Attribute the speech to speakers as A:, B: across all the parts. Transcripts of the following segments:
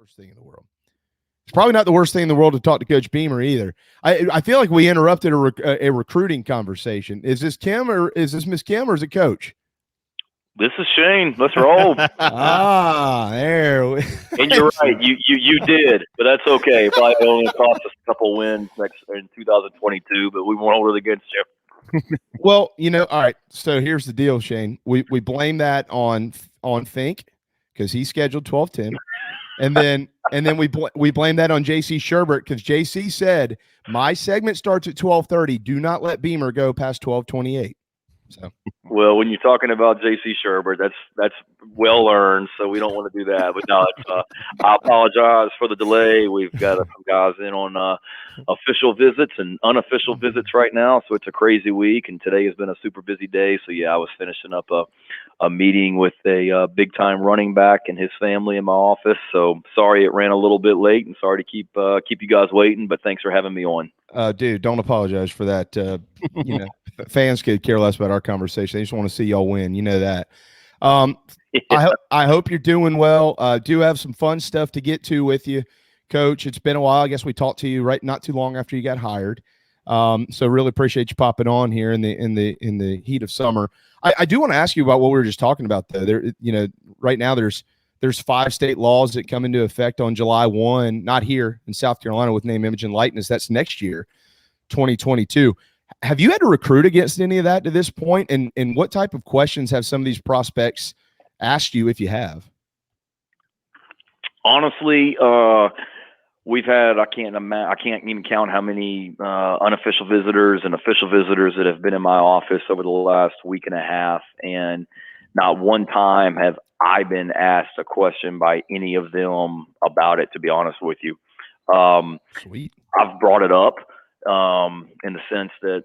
A: worst thing in the world. It's probably not the worst thing in the world to talk to Coach Beamer either. I feel like we interrupted a recruiting conversation. Is this Kim or is this Miss Kim or is it Coach?
B: This is Shane. Let's roll.
A: There.
B: And you're right. You did, but that's okay. Probably only cost us a couple wins in 2022, but we won't hold it against you.
A: Well, all right. So here's the deal, Shane. We blame that on Fink because he scheduled 12-10. And then we blame that on JC Sherbert because JC said my segment starts at 12:30. Do not let Beamer go past 12:28. So
B: well, when you're talking about JC Sherbert, that's well earned, so we don't want to do that. But no, I apologize for the delay. We've got some guys in on official visits and unofficial visits right now, so it's a crazy week. And today has been a super busy day. So yeah, I was finishing up a meeting with a big time running back and his family in my office. So sorry it ran a little bit late, and sorry to keep you guys waiting. But thanks for having me on.
A: Dude, don't apologize for that. Fans could care less about our conversation. They just want to see y'all win. You know that. Yeah. I hope you're doing well. Do have some fun stuff to get to with you, Coach. It's been a while. I guess we talked to you not too long after you got hired. So really appreciate you popping on here in the heat of summer. I do want to ask you about what we were just talking about though. There, right now there's 5 state laws that come into effect on July 1, not here in South Carolina with name, image, and likeness. That's next year, 2022. Have you had to recruit against any of that to this point? And what type of questions have some of these prospects asked you if you have?
B: Honestly, we've had I can't even count how many unofficial visitors and official visitors that have been in my office over the last week and a half, and not one time have I been asked a question by any of them about it, to be honest with you.
A: Sweet.
B: I've brought it up in the sense that,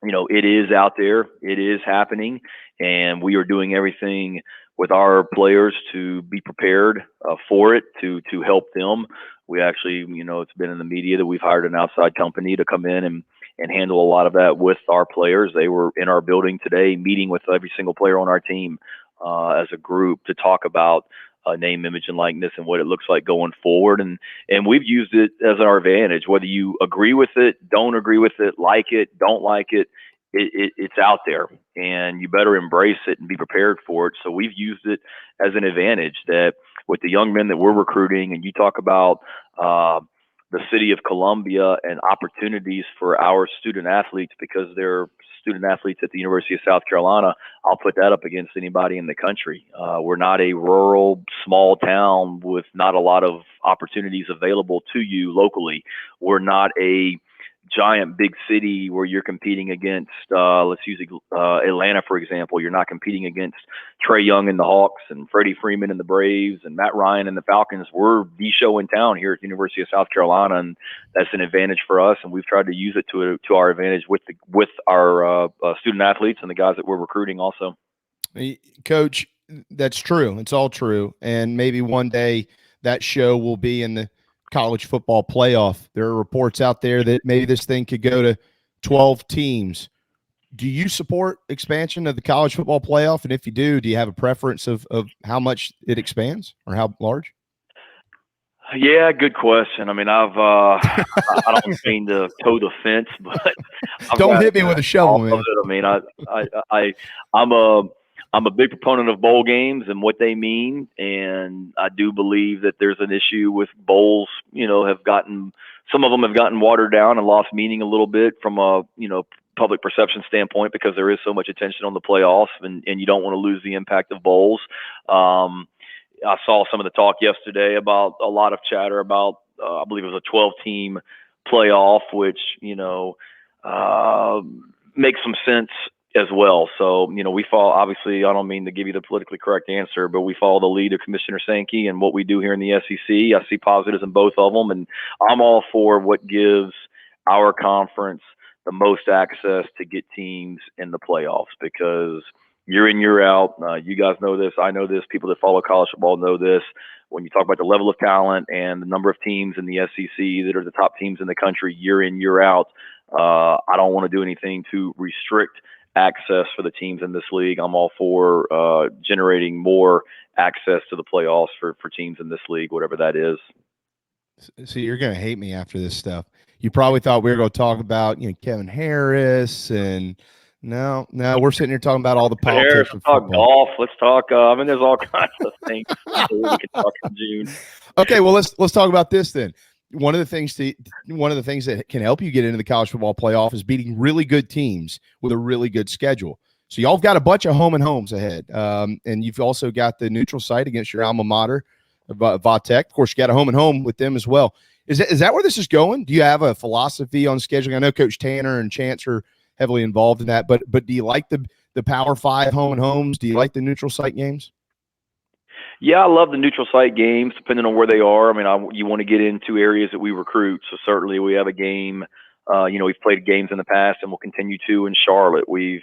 B: it is out there, it is happening, and we are doing everything with our players to be prepared for it, to help them. We actually, it's been in the media that we've hired an outside company to come in and handle a lot of that with our players. They were in our building today meeting with every single player on our team as a group to talk about name, image, and likeness and what it looks like going forward. And we've used it as our advantage, whether you agree with it, don't agree with it, like it, don't like it, it's out there and you better embrace it and be prepared for it. So we've used it as an advantage that with the young men that we're recruiting, and you talk about the city of Columbia and opportunities for our student athletes because they're student athletes at the University of South Carolina, I'll put that up against anybody in the country. We're not a rural, small town with not a lot of opportunities available to you locally. We're not a giant big city where you're competing against, let's use Atlanta, for example. You're not competing against Trae Young and the Hawks and Freddie Freeman and the Braves and Matt Ryan and the Falcons. We're the show in town here at the University of South Carolina, and that's an advantage for us. And we've tried to use it to our advantage with our student athletes and the guys that we're recruiting also.
A: Coach, that's true. It's all true. And maybe one day that show will be in the college football playoff. There are reports out there that maybe this thing could go to 12 teams. Do you support expansion of the college football playoff? And if you do you have a preference of how much it expands or how large?
B: Yeah, good question. I mean, I don't mean to toe the fence, but
A: don't hit me with a shovel, man.
B: I mean, I'm a big proponent of bowl games and what they mean, and I do believe that there's an issue with bowls. Some of them have gotten watered down and lost meaning a little bit from a public perception standpoint because there is so much attention on the playoffs, and you don't want to lose the impact of bowls. I saw some of the talk yesterday about a lot of chatter about I believe it was a 12-team playoff, which makes some sense as well. So, we follow, obviously, I don't mean to give you the politically correct answer, but we follow the lead of Commissioner Sankey and what we do here in the SEC. I see positives in both of them, and I'm all for what gives our conference the most access to get teams in the playoffs because year in, year out, you guys know this, I know this, people that follow college football know this. When you talk about the level of talent and the number of teams in the SEC that are the top teams in the country year in, year out, I don't want to do anything to restrict access for the teams in this league. I'm all for generating more access to the playoffs for teams in this league, whatever that is.
A: So you're going to hate me after this stuff. You probably thought we were going to talk about, Kevin Harris, and no, we're sitting here talking about all the politics
B: Harris,
A: of
B: talk
A: football.
B: golf. Let's talk. There's all kinds of things we can talk in June.
A: Okay, well let's talk about this then. One of the things that can help you get into the college football playoff is beating really good teams with a really good schedule. So y'all have got a bunch of home and homes ahead, and you've also got the neutral site against your alma mater, Vatech. Of course, you got a home and home with them as well. Is that where this is going? Do you have a philosophy on scheduling? I know Coach Tanner and Chance are heavily involved in that, but do you like the Power 5 home and homes? Do you like the neutral site games?
B: Yeah, I love the neutral site games, depending on where they are. I mean, you want to get into areas that we recruit. So certainly we have a game. We've played games in the past, and we'll continue to in Charlotte. We've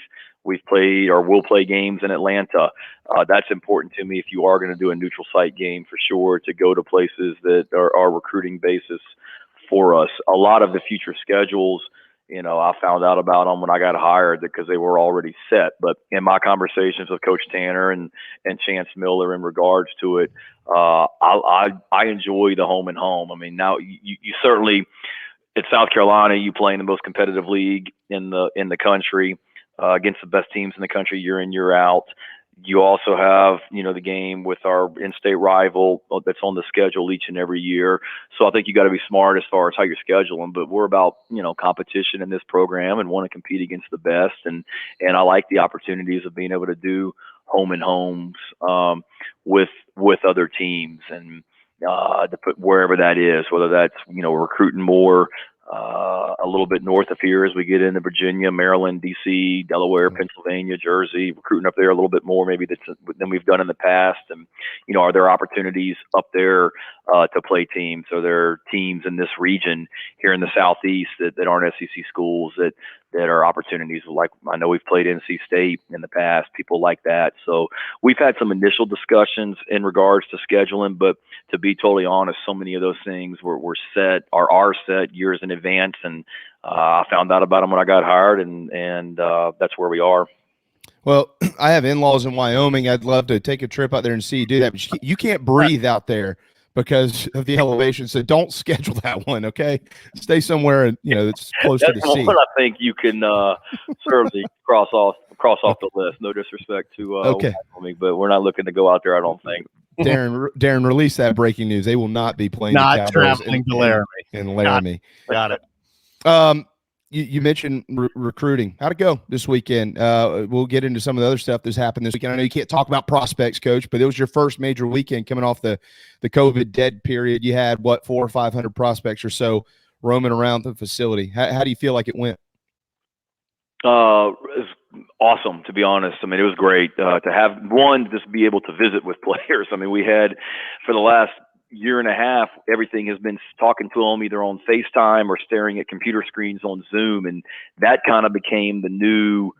B: played or will play games in Atlanta. That's important to me if you are going to do a neutral site game, for sure, to go to places that are recruiting basis for us. A lot of the future schedules, I found out about them when I got hired because they were already set. But in my conversations with Coach Tanner and Chance Miller in regards to it, I enjoy the home and home. I mean, now you certainly, at South Carolina, you play in the most competitive league in the country against the best teams in the country year in, year out. You also have, the game with our in-state rival that's on the schedule each and every year. So I think you got to be smart as far as how you're scheduling. But we're about, competition in this program and want to compete against the best. And I like the opportunities of being able to do home and homes with other teams and to put wherever that is, whether that's, recruiting more a little bit north of here as we get into Virginia, Maryland, D.C., Delaware, Pennsylvania, Jersey, recruiting up there a little bit more maybe than we've done in the past. And, are there opportunities up there to play teams? Are there teams in this region here in the Southeast that aren't SEC schools that are opportunities? Like, I know we've played NC State in the past, people like that. So we've had some initial discussions in regards to scheduling, but to be totally honest, so many of those things were set or are set years in advance. And I found out about them when I got hired, and that's where we are.
A: Well, I have in-laws in Wyoming. I'd love to take a trip out there and see you do that, but you can't breathe out there because of the elevation. So don't schedule that one, okay? Stay somewhere that's close to the sea.
B: One I think you can certainly cross off the list. No disrespect to Wyoming, but we're not looking to go out there, I don't think.
A: Darren, release that breaking news. They will not be playing
C: not
A: the Cowboys
C: traveling to Laramie.
A: In Laramie.
C: Got it.
A: You mentioned recruiting. How'd it go this weekend? We'll get into some of the other stuff that's happened this weekend. I know you can't talk about prospects, Coach, but it was your first major weekend coming off the COVID dead period. You had, 400 or 500 prospects or so roaming around the facility. How do you feel like it went?
B: It was awesome, to be honest. I mean, it was great to have just be able to visit with players. I mean, we had, for the last year and a half, everything has been talking to them either on FaceTime or staring at computer screens on Zoom. And that kind of became the new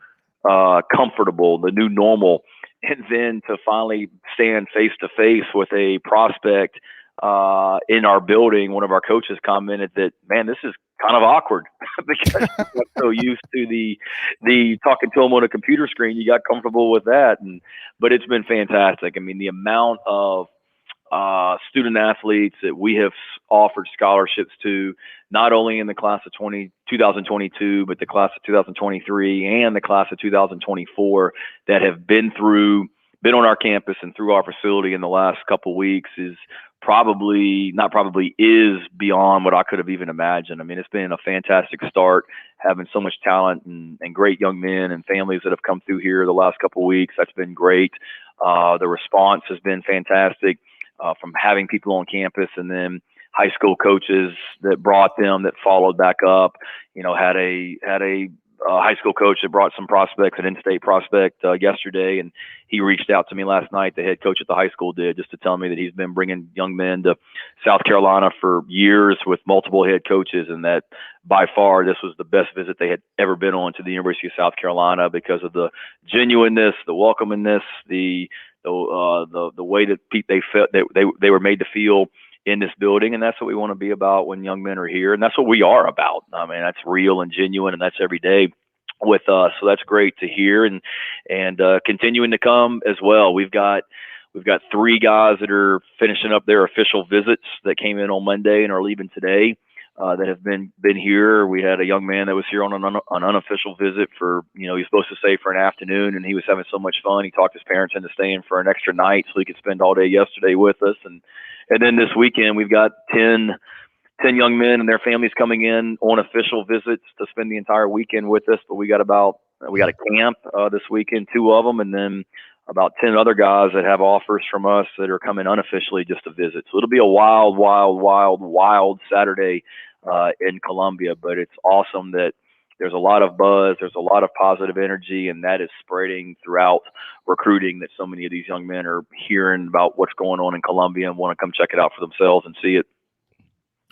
B: comfortable, the new normal. And then to finally stand face to face with a prospect in our building, one of our coaches commented that, man, this is kind of awkward because you're so used to the talking to them on a computer screen. You got comfortable with that. But it's been fantastic. I mean, the amount of student athletes that we have offered scholarships to, not only in the class of 2022, but the class of 2023 and the class of 2024 that have been on our campus and through our facility in the last couple of weeks is is beyond what I could have even imagined. I mean, it's been a fantastic start, having so much talent and great young men and families that have come through here the last couple of weeks. That's been great. The response has been fantastic. From having people on campus and then high school coaches that brought them, that followed back up, had a high school coach that brought some prospects, an in-state prospect yesterday. And he reached out to me last night, the head coach at the high school did, just to tell me that he's been bringing young men to South Carolina for years with multiple head coaches. And that by far, this was the best visit they had ever been on to the University of South Carolina because of the genuineness, the welcomingness, the way that they felt they were made to feel in this building. And that's what we want to be about when young men are here. And that's what we are about. I mean, that's real and genuine, and that's every day. with us. So that's great to hear, and continuing to come as well. We've got 3 guys that are finishing up their official visits that came in on Monday and are leaving today. That have been here. We had a young man that was here on an unofficial visit for, he was supposed to stay for an afternoon, and he was having so much fun. He talked his parents into staying for an extra night so he could spend all day yesterday with us. And then this weekend we've got 10 young men and their families coming in on official visits to spend the entire weekend with us. But we got a camp this weekend, 2 of them, and then about 10 other guys that have offers from us that are coming unofficially just to visit. So it'll be a wild, wild, wild, wild Saturday in Columbia, but it's awesome that there's a lot of buzz, there's a lot of positive energy, and that is spreading throughout recruiting, that so many of these young men are hearing about what's going on in Columbia and want to come check it out for themselves and see it.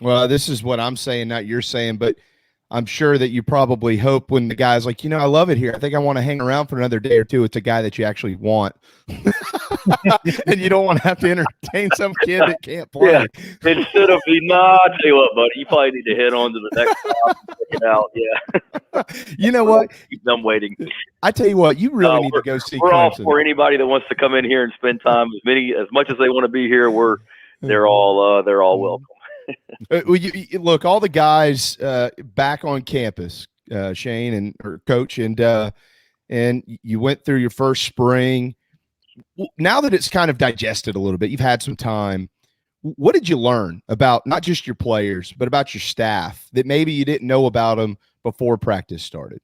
A: Well, this is what I'm saying, not you're saying, but I'm sure that you probably hope when the guy's like, I love it here, I think I want to hang around for another day or two, it's a guy that you actually want. And you don't want to have to entertain some kid that can't play.
B: Yeah. Instead of I'll tell you what, buddy, you probably need to head on to the next stop and check it out. Yeah.
A: You know what?
B: Keep them waiting.
A: I tell you what, you really need to go see
B: We're
A: Clemson.
B: all for anybody that wants to come in here and spend time as much as they want to be here. They're all welcome.
A: Look, all the guys back on campus, Shane or Coach, and you went through your first spring. Now that it's kind of digested a little bit, you've had some time. What did you learn about not just your players, but about your staff that maybe you didn't know about them before practice started?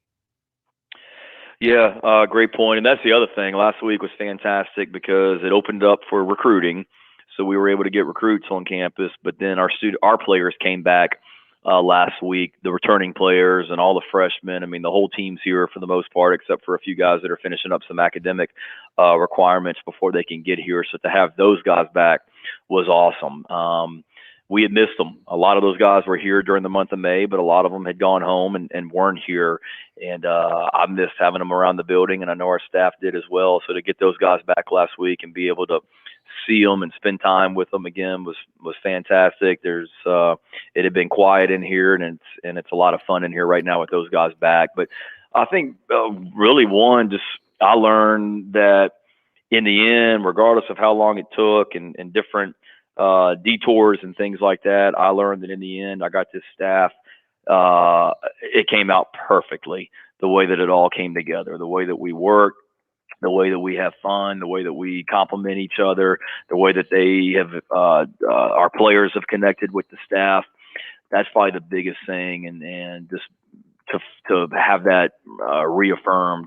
B: Yeah, great point. And that's the other thing. Last week was fantastic because it opened up for recruiting. So we were able to get recruits on campus, but then our players came back last week, the returning players and all the freshmen. I mean, the whole team's here for the most part, except for a few guys that are finishing up some academic requirements before they can get here. So to have those guys back was awesome. We had missed them. A lot of those guys were here during the month of May, but a lot of them had gone home and weren't here. And I missed having them around the building, and I know our staff did as well. So to get those guys back last week and be able to see them and spend time with them again was fantastic. It had been quiet in here, and it's a lot of fun in here right now with those guys back. But I think really I learned that in the end, regardless of how long it took and different detours and things like that, I learned that in the end, I got this staff. It came out perfectly, the way that it all came together, the way that we worked, the way that we have fun, the way that we complement each other, the way that they have, our players have connected with the staff. That's probably the biggest thing. And just to have that reaffirmed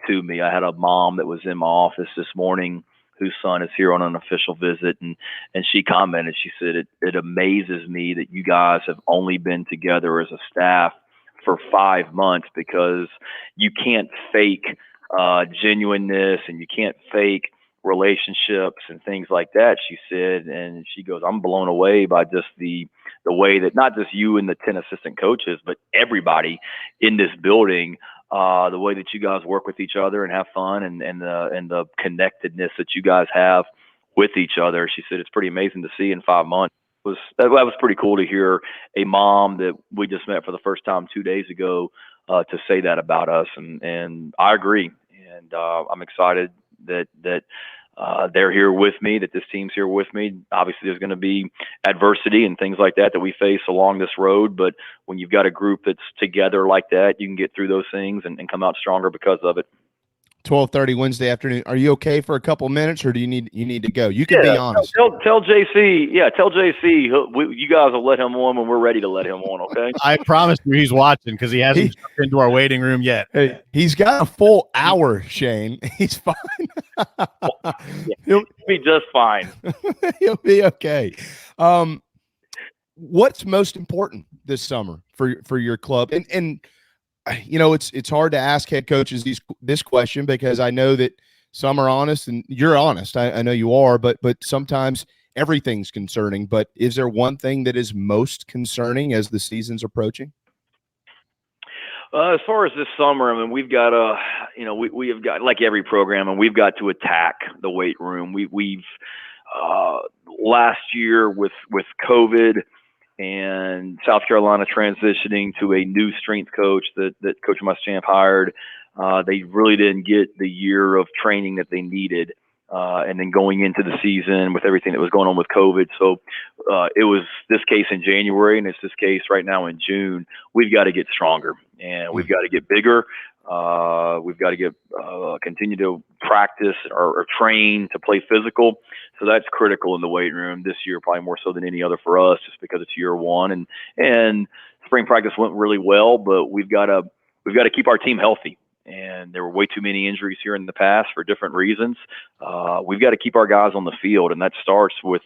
B: to me. I had a mom that was in my office this morning whose son is here on an official visit. And she commented, she said, it amazes me that you guys have only been together as a staff for 5 months, because you can't fake genuineness and you can't fake relationships and things like that, she said. And she goes, I'm blown away by just the way that not just you and the 10 assistant coaches, but everybody in this building, the way that you guys work with each other and have fun, and the connectedness that you guys have with each other. She said it's pretty amazing to see in 5 months. That was pretty cool to hear a mom that we just met for the first time 2 days ago to say that about us, and I agree. And I'm excited that they're here with me, that this team's here with me. Obviously, there's going to be adversity and things like that we face along this road. But when you've got a group that's together like that, you can get through those things and come out stronger because of it.
A: 12:30 Wednesday afternoon. Are you okay for a couple minutes, or do you need to go? You can be honest.
B: Tell JC. Yeah, tell JC. You guys will let him on when we're ready to let him on. Okay.
C: I promise you, he's watching because he hasn't jumped into our waiting room yet.
A: Hey, he's got a full hour, Shane. He's fine.
B: He'll be just fine.
A: He'll be okay. What's most important this summer for your club? And you know, it's hard to ask head coaches this question, because I know that some are honest, and you're honest. I know you are, but sometimes everything's concerning. But is there one thing that is most concerning as the season's approaching?
B: As far as this summer, I mean, we've got we have got, like every program, and we've got to attack the weight room. We've last year with COVID and South Carolina transitioning to a new strength coach that Coach Muschamp hired. They really didn't get the year of training that they needed. And then going into the season with everything that was going on with COVID. So it was this case in January, and it's this case right now in June. We've got to get stronger, and we've got to get bigger. We've got to get continue to practice or train to play physical. So that's critical in the weight room this year, probably more so than any other for us, just because it's year one. And spring practice went really well, but we've got to keep our team healthy. And there were way too many injuries here in the past for different reasons. We've got to keep our guys on the field, and that starts with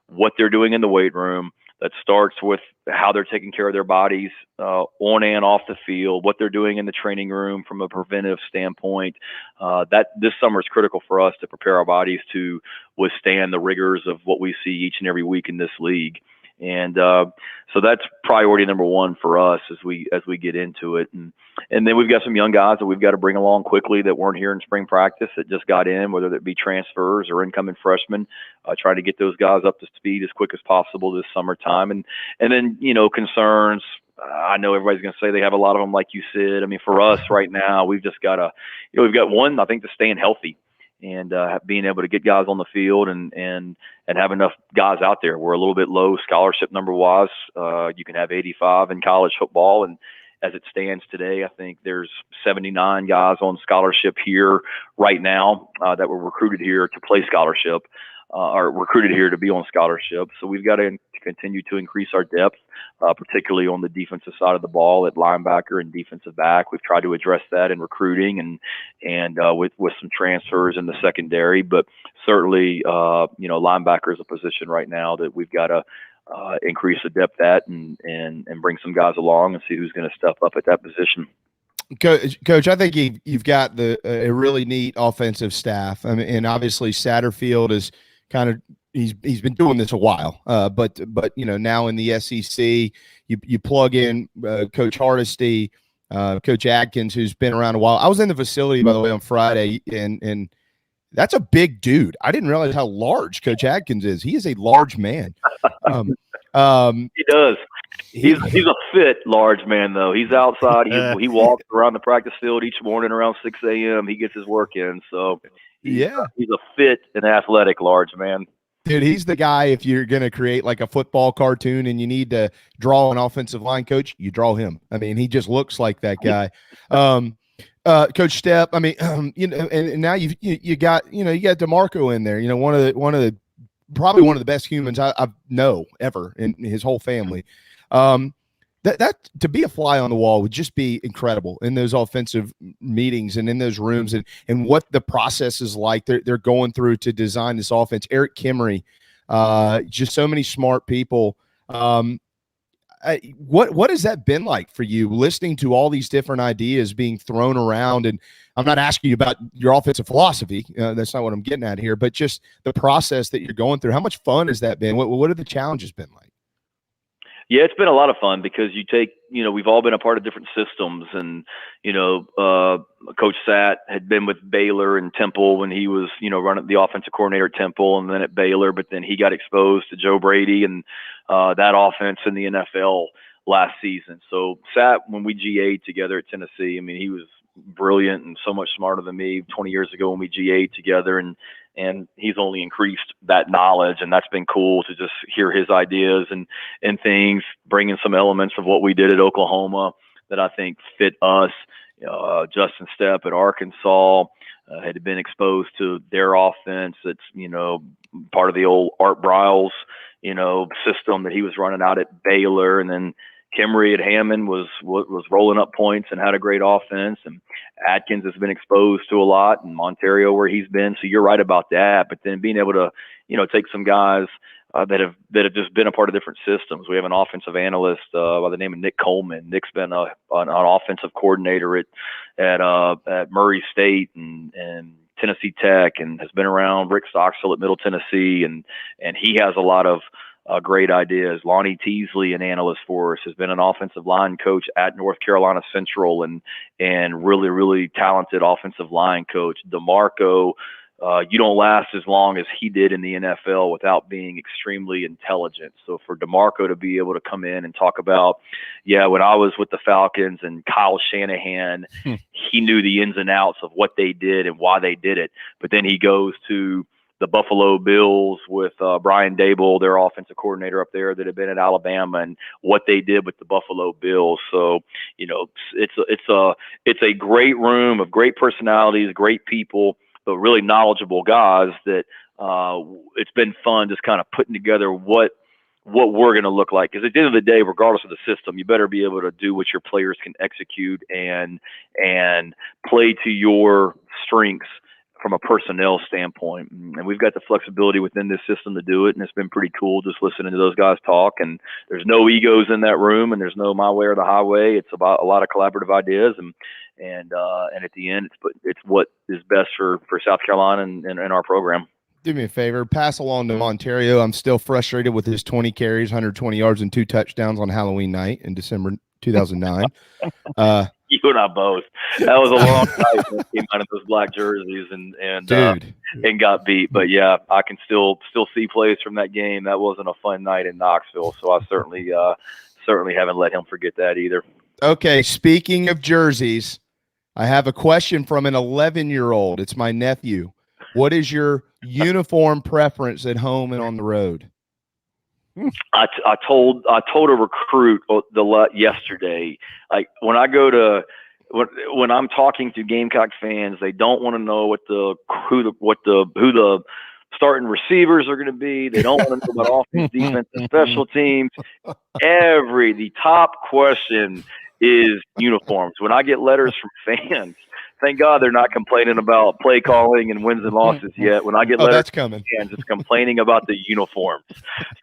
B: what they're doing in the weight room. That starts with how they're taking care of their bodies on and off the field, what they're doing in the training room from a preventive standpoint. That this summer is critical for us to prepare our bodies to withstand the rigors of what we see each and every week in this league. And so that's priority number one for us as we get into it. And then we've got some young guys that we've got to bring along quickly that weren't here in spring practice that just got in, whether it be transfers or incoming freshmen. Try to get those guys up to speed as quick as possible this summertime. And then, concerns. I know everybody's going to say they have a lot of them, like you said. I mean, for us right now, we've just got to, we've got one, I think, to staying healthy. And being able to get guys on the field and have enough guys out there. We're a little bit low scholarship number wise. You can have 85 in college football, and as it stands today, I think there's 79 guys on scholarship here right now that were recruited here to play scholarship or recruited here to be on scholarship. So we've got to continue to increase our depth, particularly on the defensive side of the ball at linebacker and defensive back. We've tried to address that in recruiting and with some transfers in the secondary, but certainly, linebacker is a position right now that we've got to increase the depth at and bring some guys along and see who's going to step up at that position.
A: Coach, I think you've got a really neat offensive staff. I mean, and obviously Satterfield is kind of he's been doing this a while, but now in the SEC, you plug in Coach Hardesty, Coach Adkins, who's been around a while. I was in the facility, by the way, on Friday, and that's a big dude. I didn't realize how large Coach Adkins is. He is a large man.
B: He does. He's a fit large man, though. He's outside. He walks around the practice field each morning around 6 a.m. He gets his work in. So he's a fit and athletic large man.
A: Dude, he's the guy, if you're going to create like a football cartoon and you need to draw an offensive line coach, you draw him. I mean, he just looks like that guy. Coach Stepp, I mean, and now you got DeMarco in there, probably one of the best humans I know ever in his whole family. That to be a fly on the wall would just be incredible in those offensive meetings and in those rooms and what the process is like they're going through to design this offense. Eric Kimmery, just so many smart people. What has that been like for you, listening to all these different ideas being thrown around? And I'm not asking you about your offensive philosophy. That's not what I'm getting at here, but just the process that you're going through. How much fun has that been? What have the challenges been like?
B: Yeah, it's been a lot of fun because we've all been a part of different systems, and Coach Sat had been with Baylor and Temple when he was running the offensive coordinator at Temple, and then at Baylor. But then he got exposed to Joe Brady and that offense in the NFL last season. So Sat, when we GA'd together at Tennessee, I mean, he was brilliant and so much smarter than me 20 years ago when we GA'd together, and he's only increased that knowledge, and that's been cool to just hear his ideas and things, bringing some elements of what we did at Oklahoma that I think fit us. Justin Stepp at Arkansas had been exposed to their offense. That's part of the old Art Briles system that he was running out at Baylor, and then Kimmery at Hammond was rolling up points and had a great offense, and Atkins has been exposed to a lot, and Ontario where he's been. So you're right about that. But then being able to, take some guys that have just been a part of different systems. We have an offensive analyst by the name of Nick Coleman. Nick's been an offensive coordinator at Murray State and Tennessee Tech, and has been around Rick Stockstill at Middle Tennessee, and he has a lot of great ideas. Lonnie Teasley, an analyst for us, has been an offensive line coach at North Carolina Central and really, really talented offensive line coach. DeMarco you don't last as long as he did in the NFL without being extremely intelligent. So for DeMarco to be able to come in and talk about, when I was with the Falcons and Kyle Shanahan, he knew the ins and outs of what they did and why they did it. But then he goes to the Buffalo Bills with Brian Dable, their offensive coordinator up there that had been at Alabama, and what they did with the Buffalo Bills. So, it's a great room of great personalities, great people, but really knowledgeable guys that it's been fun just kind of putting together what we're going to look like. Because at the end of the day, regardless of the system, you better be able to do what your players can execute and play to your strengths from a personnel standpoint. And we've got the flexibility within this system to do it. And it's been pretty cool just listening to those guys talk. And there's no egos in that room, and there's no my way or the highway. It's about a lot of collaborative ideas. And at the end, it's what is best for South Carolina and our program.
A: Do me a favor, pass along to Ontario. I'm still frustrated with his 20 carries, 120 yards, and 2 touchdowns on Halloween night in December 2009.
B: You and I both. That was a long night when he came out of those black jerseys and got beat. But yeah, I can still see plays from that game. That wasn't a fun night in Knoxville, so I certainly haven't let him forget that either.
A: Okay, speaking of jerseys, I have a question from an 11-year-old. It's my nephew. What is your uniform preference at home and on the road?
B: I told a recruit yesterday, like when I'm talking to Gamecock fans, they don't want to know who the starting receivers are going to be. They don't want to know about offense, defense, and special teams. The top question is uniforms. When I get letters from fans, thank God they're not complaining about play calling and wins and losses yet. When I get letters from fans, it's complaining about the uniforms.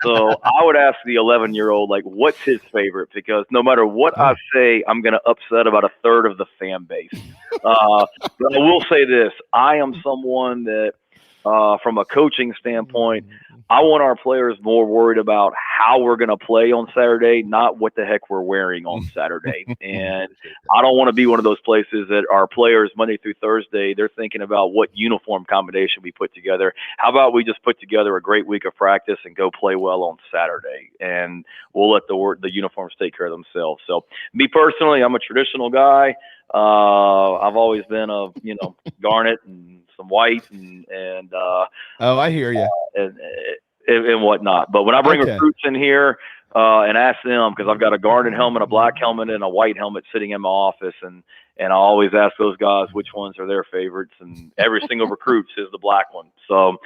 B: So I would ask the 11-year-old, like, what's his favorite? Because no matter what I say, I'm going to upset about a third of the fan base. But I will say this. I am someone that, from a coaching standpoint, I want our players more worried about how we're going to play on Saturday, not what the heck we're wearing on Saturday. And I don't want to be one of those places that our players Monday through Thursday, they're thinking about what uniform combination we put together. How about we just put together a great week of practice and go play well on Saturday, and we'll let the uniforms take care of themselves. So me personally, I'm a traditional guy. I've always been a garnet and some white and
A: I hear you
B: and whatnot. But when I bring recruits in here and ask them, because I've got a garnet helmet, a black helmet, and a white helmet sitting in my office, and I always ask those guys which ones are their favorites, and every single recruit says the black one. So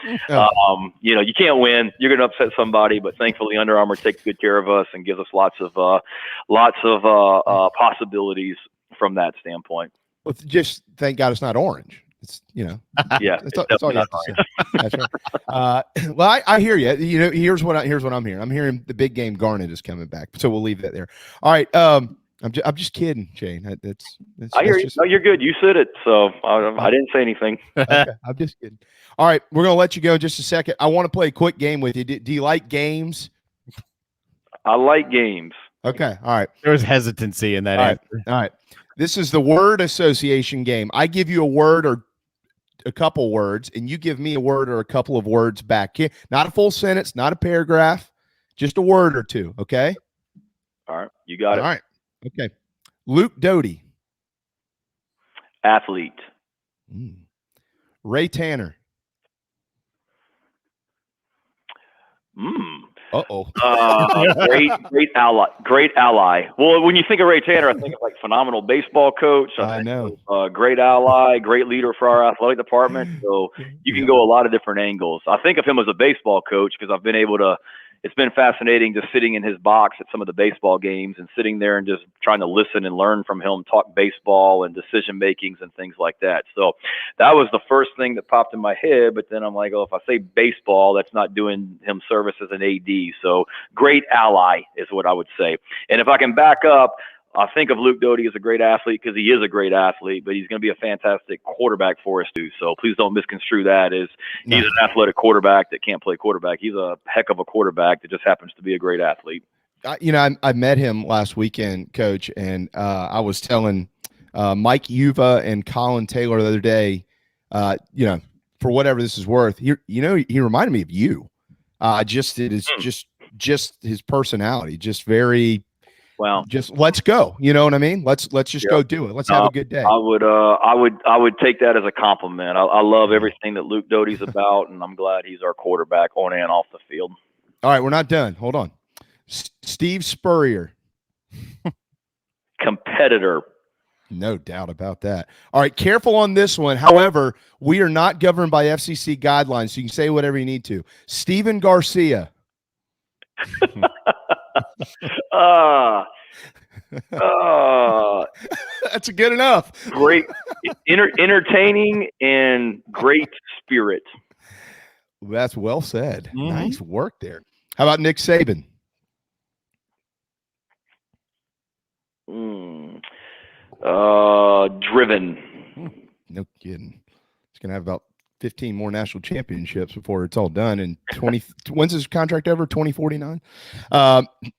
B: you can't win. You're going to upset somebody, but thankfully Under Armour takes good care of us and gives us lots of possibilities from that standpoint.
A: Well, just thank God it's not orange. It's that's all you have to say. That's right. Well, I hear you. Here's what I'm hearing. I'm hearing the big game garnet is coming back. So we'll leave that there. All right. I'm just kidding, Shane. That's
B: I hear you. No, you're good. You said it, so I didn't say anything.
A: Okay, I'm just kidding. All right, we're gonna let you go in just a second. I want to play a quick game with you. Do you like games?
B: I like games.
A: Okay. All right.
C: There was hesitancy in that answer.
A: All right. This is the word association game. I give you a word or a couple words, and you give me a word or a couple of words back. Not a full sentence, not a paragraph, just a word or two. Okay.
B: All right. You got it.
A: All right. Okay. Luke Doty.
B: Athlete.
A: Ray Tanner.
B: Great ally. Great ally. Well, when you think of Ray Tanner, I think of like phenomenal baseball coach.
A: I know.
B: Great ally, great leader for our athletic department. So you can go a lot of different angles. I think of him as a baseball coach because I've been able to. It's been fascinating just sitting in his box at some of the baseball games and sitting there and just trying to listen and learn from him, talk baseball and decision makings and things like that. So that was the first thing that popped in my head. But then I'm like, if I say baseball, that's not doing him service as an AD. So great ally is what I would say. And if I can back up, I think of Luke Doty as a great athlete because he is a great athlete, but he's going to be a fantastic quarterback for us too. So please don't misconstrue that as he's an athletic quarterback that can't play quarterback. He's a heck of a quarterback that just happens to be a great athlete.
A: I met him last weekend, Coach, and I was telling Mike Yuva and Colin Taylor the other day, for whatever this is worth, he reminded me of you. Just it is just his personality, just very.
B: Well,
A: just let's go. You know what I mean? Let's just go do it. Let's have a good day.
B: I would take that as a compliment. I love everything that Luke Doty's about, and I'm glad he's our quarterback on and off the field.
A: All right, we're not done. Hold on. Steve Spurrier.
B: Competitor.
A: No doubt about that. All right, careful on this one. However, we are not governed by FCC guidelines, so you can say whatever you need to. Steven Garcia. That's good enough.
B: Great, entertaining and great spirit.
A: That's well said. Mm-hmm. Nice work there. How about Nick Saban?
B: Driven.
A: No kidding. He's gonna have about 15 more national championships before it's all done. And 20. When's his contract over? 2049.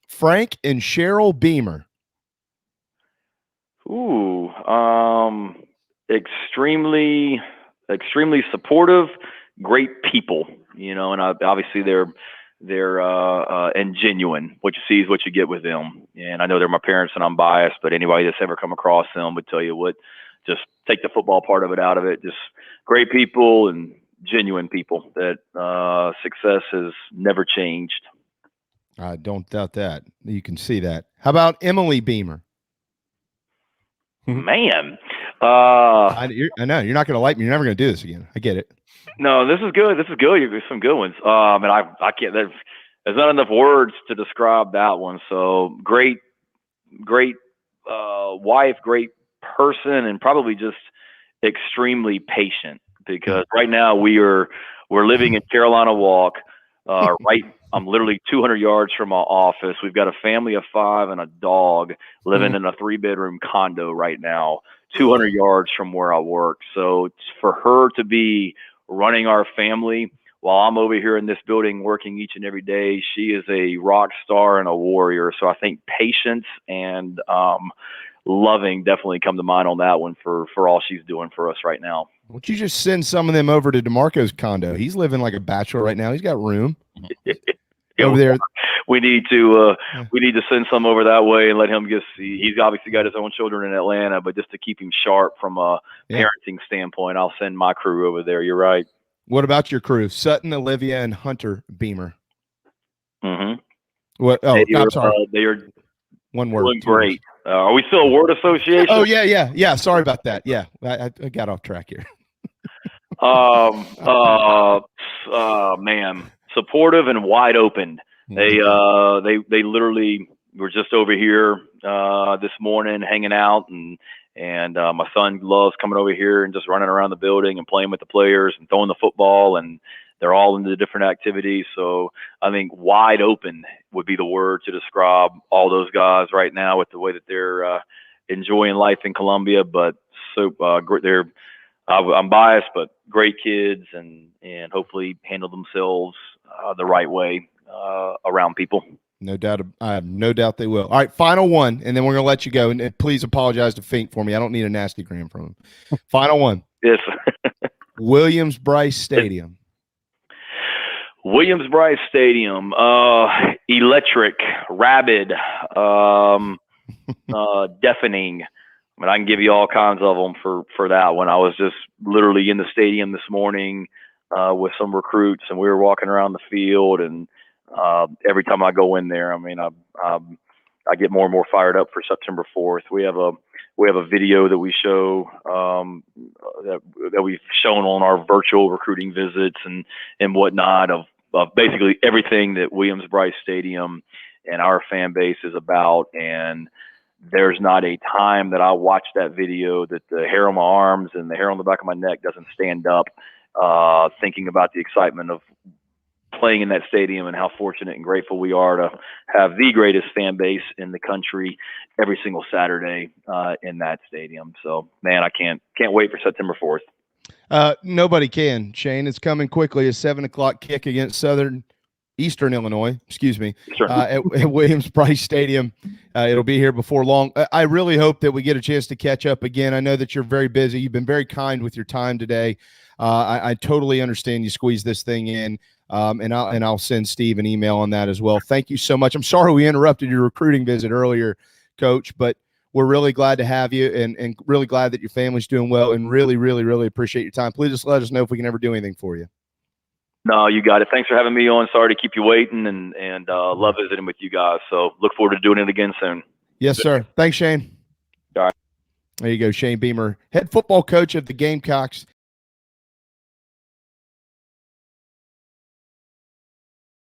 A: Frank and Cheryl Beamer.
B: Ooh, extremely supportive, great people, and obviously they're and genuine. What you see is what you get with them. And I know they're my parents and I'm biased, but anybody that's ever come across them would tell you what, just take the football part of it out of it. Just great people and genuine people that success has never changed.
A: I don't doubt that. You can see that. How about Emily Beamer?
B: Man,
A: I know you're not going to like me. You're never going to do this again. I get it.
B: No, this is good. There's some good ones. And I can't. There's not enough words to describe that one. So great wife, great person, and probably just extremely patient. Because right now we're living in Carolina Walk. I'm literally 200 yards from my office. We've got a family of 5 and a dog living in a 3-bedroom condo right now, 200 yards from where I work. So for her to be running our family while I'm over here in this building working each and every day, she is a rock star and a warrior. So I think patience and loving definitely come to mind on that one for all she's doing for us right now.
A: Why don't you just send some of them over to DeMarco's condo? He's living like a bachelor right now. He's got room. Over there,
B: we need to send some over that way and let him he's obviously got his own children in Atlanta, but just to keep him sharp from a parenting standpoint, I'll send my crew over there. You're right.
A: What about your crew? Sutton, Olivia, and Hunter Beamer.
B: Mm-hmm.
A: What? Oh, I'm sorry.
B: They are
A: one word.
B: Doing great. Are we still a word association?
A: Oh yeah. Sorry about that. Yeah, I got off track here.
B: Man, supportive and wide open. They literally were just over here this morning hanging out, and my son loves coming over here and just running around the building and playing with the players and throwing the football, and they're all into the different activities. So I think wide open would be the word to describe all those guys right now with the way that they're enjoying life in Columbia. But so I'm biased, but great kids, and hopefully handle themselves the right way around people.
A: No doubt. I have no doubt they will. All right, final one, and then we're going to let you go. And please apologize to Fink for me. I don't need a nasty gram from him. Final one.
B: Yes.
A: Williams-Brice Stadium.
B: Williams-Brice Stadium. Electric, rabid, deafening. I mean, I can give you all kinds of them for that one. I was just literally in the stadium this morning with some recruits, and we were walking around the field, and every time I go in there, I mean, I get more and more fired up for September 4th. We have a video that we show that we've shown on our virtual recruiting visits and whatnot of basically everything that Williams-Brice Stadium and our fan base is about. And there's not a time that I watch that video that the hair on my arms and the hair on the back of my neck doesn't stand up, thinking about the excitement of playing in that stadium and how fortunate and grateful we are to have the greatest fan base in the country every single Saturday in that stadium. So, man, I can't wait for September 4th.
A: Nobody can, Shane. It's coming quickly. A 7:00 kick against Southern Eastern Illinois, excuse me,
B: Sure.
A: at Williams-Brice Stadium. It'll be here before long. I really hope that we get a chance to catch up again. I know that you're very busy. You've been very kind with your time today. I totally understand you squeeze this thing in, and I'll send Steve an email on that as well. Thank you so much. I'm sorry we interrupted your recruiting visit earlier, Coach, but we're really glad to have you and really glad that your family's doing well, and really, really, really appreciate your time. Please just let us know if we can ever do anything for you.
B: No, you got it. Thanks for having me on. Sorry to keep you waiting, and love visiting with you guys. So look forward to doing it again soon.
A: Yes, sir. Thanks, Shane.
B: All right.
A: There you go, Shane Beamer, head football coach of the Gamecocks.